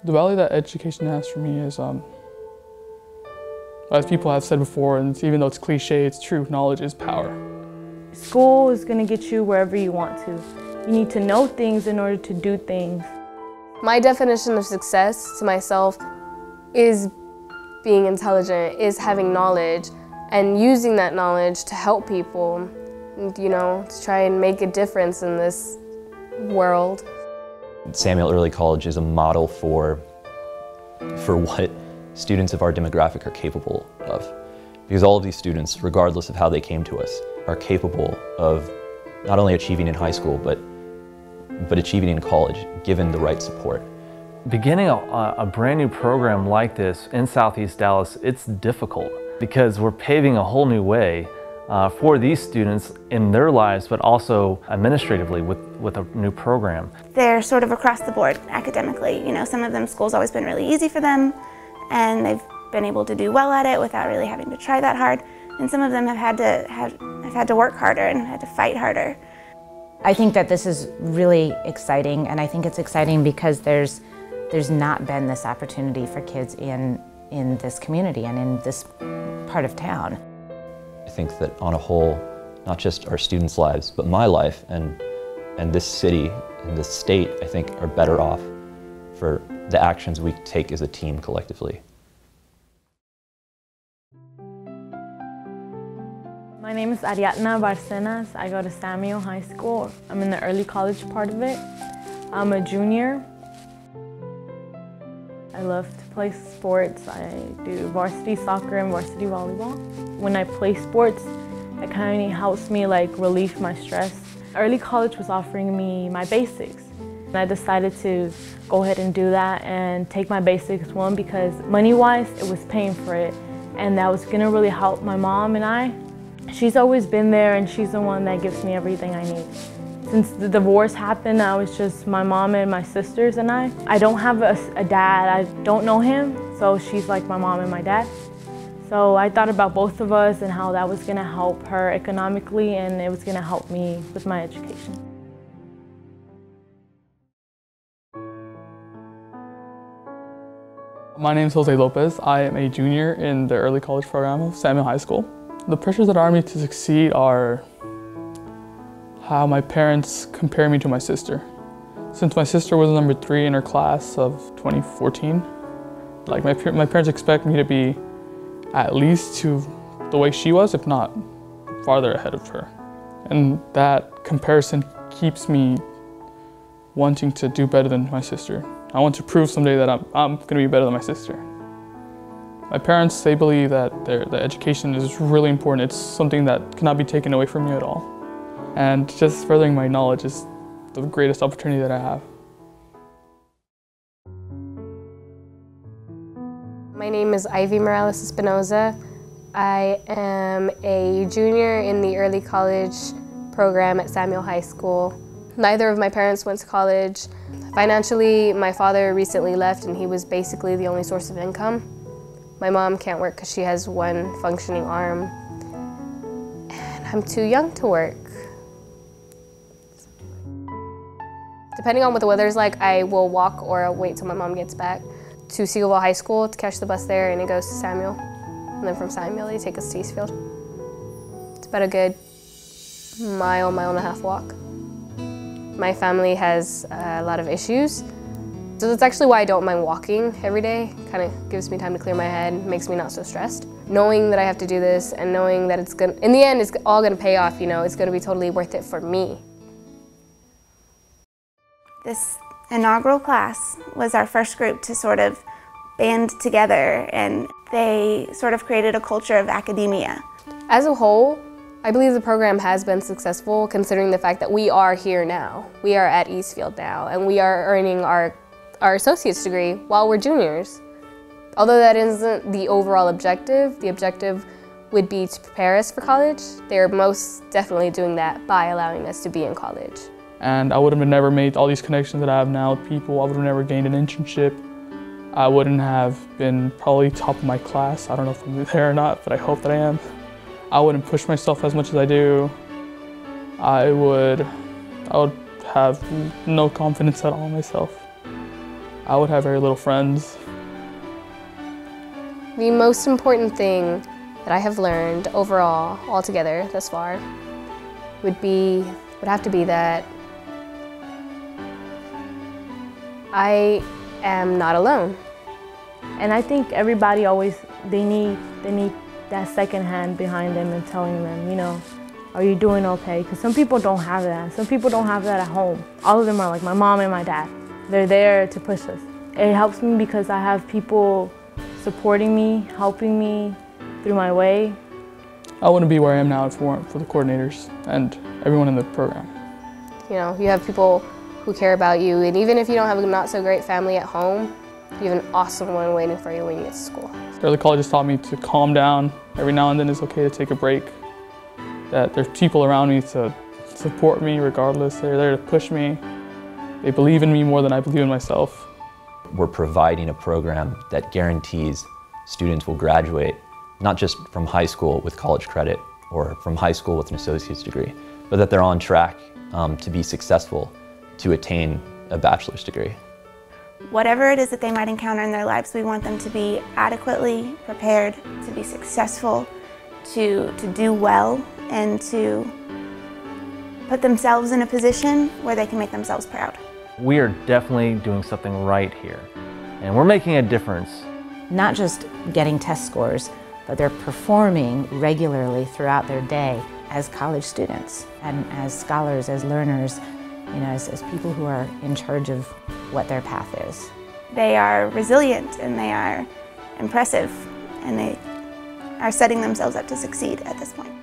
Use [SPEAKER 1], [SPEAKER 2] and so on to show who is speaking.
[SPEAKER 1] The value that education has for me is, as people have said before, and even though it's cliche, it's true, knowledge is power.
[SPEAKER 2] School is going to get you wherever you want to. You need to know things in order to do things.
[SPEAKER 3] My definition of success to myself is being intelligent, is having knowledge, and using that knowledge to help people, you know, to try and make a difference in this world.
[SPEAKER 4] Samuell Early College is a model for what students of our demographic are capable of. Because all of these students, regardless of how they came to us, are capable of not only achieving in high school, but achieving in college, given the right support.
[SPEAKER 5] Beginning a brand new program like this in Southeast Dallas, it's difficult because we're paving a whole new way for these students in their lives, but also administratively with a new program.
[SPEAKER 6] They're sort of across the board academically. You know, some of them, school's always been really easy for them, and they've been able to do well at it without really having to try that hard. And some of them have had to work harder and had to fight harder.
[SPEAKER 7] I think that this is really exciting, and I think it's exciting because there's not been this opportunity for kids in this community and in this part of town.
[SPEAKER 4] I think that on a whole, not just our students' lives, but my life and this city and this state, I think, are better off for the actions we take as a team collectively.
[SPEAKER 2] My name is Aratana. I go to Samuell High School. I'm in the early college part of it. I'm a junior. I love to play sports. I do varsity soccer and varsity volleyball. When I play sports, it kind of helps me relieve my stress. Early college was offering me my basics. And I decided to go ahead and do that and take my basics, one, because money-wise, it was paying for it. And that was gonna really help my mom and I. She's always been there, and she's the one that gives me everything I need. Since the divorce happened, I was just my mom and my sisters and I. I don't have a dad. I don't know him, so she's like my mom and my dad. So I thought about both of us and how that was going to help her economically, and it was going to help me with my education.
[SPEAKER 1] My name is Jose Lopez. I am a junior in the early college program of Samuell High School. The pressures that are on me to succeed are how my parents compare me to my sister. Since my sister was number 3 in her class of 2014, my parents expect me to be at least to the way she was, if not farther ahead of her. And that comparison keeps me wanting to do better than my sister. I want to prove someday that I'm going to be better than my sister. My parents, they believe that the education is really important. It's something that cannot be taken away from you at all. And just furthering my knowledge is the greatest opportunity that I have.
[SPEAKER 3] My name is Ivy Morales Espinoza. I am a junior in the early college program at Samuell High School. Neither of my parents went to college. Financially, my father recently left, and he was basically the only source of income. My mom can't work because she has one functioning arm, and I'm too young to work. Depending on what the weather's like, I will walk or I'll wait till my mom gets back to Seagoville High School to catch the bus there, and it goes to Samuell. And then from Samuell, they take us to Eastfield. It's about a good mile and a half walk. My family has a lot of issues, so that's actually why I don't mind walking every day. Kind of gives me time to clear my head, makes me not so stressed. Knowing that I have to do this and knowing that it's gonna, in the end, it's all gonna pay off, you know, it's gonna be totally worth it for me.
[SPEAKER 6] This inaugural class was our first group to sort of band together, and they sort of created a culture of academia.
[SPEAKER 3] As a whole, I believe the program has been successful considering the fact that we are here now. We are at Eastfield now, and we are earning our associate's degree while we're juniors. Although that isn't the overall objective, the objective would be to prepare us for college. They're most definitely doing that by allowing us to be in college.
[SPEAKER 1] And I would have never made all these connections that I have now with people. I would have never gained an internship. I wouldn't have been probably top of my class. I don't know if I'm there or not, but I hope that I am. I wouldn't push myself as much as I do. I would have no confidence at all in myself. I would have very little friends.
[SPEAKER 3] The most important thing that I have learned overall, altogether thus far, would have to be that I am not alone.
[SPEAKER 2] And I think everybody always, they need that second hand behind them and telling them, you know, are you doing okay? Because some people don't have that. Some people don't have that at home. All of them are like my mom and my dad. They're there to push us. It helps me because I have people supporting me, helping me through my way.
[SPEAKER 1] I wouldn't be where I am now if it weren't for the coordinators and everyone in the program.
[SPEAKER 3] You know, you have people who care about you, and even if you don't have a not so great family at home, you have an awesome one waiting for you when you get to school.
[SPEAKER 1] Early college has taught me to calm down. Every now and then it's okay to take a break. That there's people around me to support me regardless. They're there to push me. They believe in me more than I believe in myself.
[SPEAKER 4] We're providing a program that guarantees students will graduate not just from high school with college credit or from high school with an associate's degree, but that they're on track to be successful to attain a bachelor's degree.
[SPEAKER 6] Whatever it is that they might encounter in their lives, we want them to be adequately prepared, to be successful, to do well, and to put themselves in a position where they can make themselves proud.
[SPEAKER 5] We are definitely doing something right here, and we're making a difference. Not
[SPEAKER 7] just getting test scores, but they're performing regularly throughout their day as college students and as scholars, as learners, you know, as people who are in charge of what their path is.
[SPEAKER 6] They are resilient and they are impressive, and they are setting themselves up to succeed at this point.